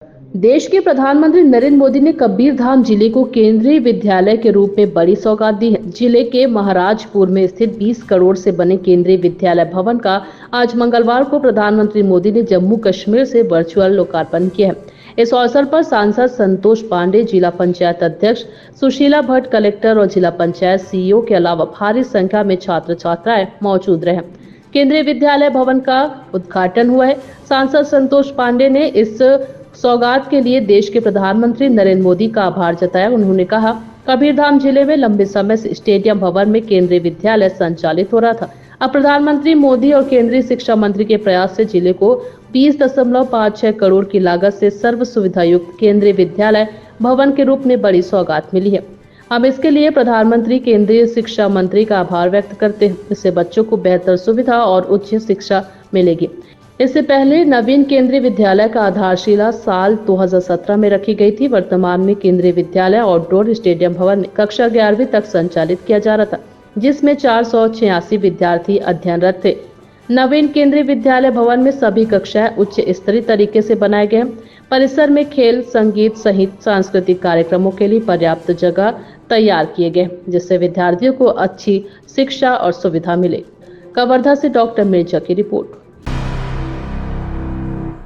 देश के प्रधानमंत्री नरेंद्र मोदी ने कबीरधाम जिले को केंद्रीय विद्यालय के रूप में बड़ी सौगात दी है। जिले के महाराजपुर में स्थित 20 करोड़ से बने केंद्रीय विद्यालय भवन का आज मंगलवार को प्रधानमंत्री मोदी ने जम्मू कश्मीर से वर्चुअल लोकार्पण किया है। इस अवसर पर सांसद संतोष पांडे, जिला पंचायत अध्यक्ष सुशीला भट्ट, कलेक्टर और जिला पंचायत सीईओ के अलावा भारी संख्या में छात्र छात्राएं मौजूद रहे। केंद्रीय विद्यालय भवन का उद्घाटन हुआ है। सांसद संतोष पांडे ने इस सौगात के लिए देश के प्रधानमंत्री नरेंद्र मोदी का आभार जताया। उन्होंने कहा, कबीरधाम जिले में लंबे समय से स्टेडियम भवन में केंद्रीय विद्यालय संचालित हो रहा था। अब प्रधानमंत्री मोदी और केंद्रीय शिक्षा मंत्री के प्रयास से जिले को 20.56 करोड़ की लागत से सर्व सुविधा युक्त केंद्रीय विद्यालय भवन के रूप में बड़ी सौगात मिली है। हम इसके लिए प्रधानमंत्री, केंद्रीय शिक्षा मंत्री का आभार व्यक्त करते हैं। इससे बच्चों को बेहतर सुविधा और उच्च शिक्षा मिलेगी। इससे पहले नवीन केंद्रीय विद्यालय का आधारशिला साल 2017 में रखी गई थी। वर्तमान में केंद्रीय विद्यालय आउटडोर स्टेडियम भवन में कक्षा 11वीं तक संचालित किया जा रहा था, जिसमें 486 विद्यार्थी अध्ययनरत थे। नवीन केंद्रीय विद्यालय भवन में सभी कक्षाएं उच्च स्तरीय तरीके से बनाए गए हैं। परिसर में खेल, संगीत सहित सांस्कृतिक कार्यक्रमों के लिए पर्याप्त जगह तैयार किए गए, जिससे विद्यार्थियों को अच्छी शिक्षा और सुविधा मिले। कवर्धा से डॉक्टर मिर्जा की रिपोर्ट।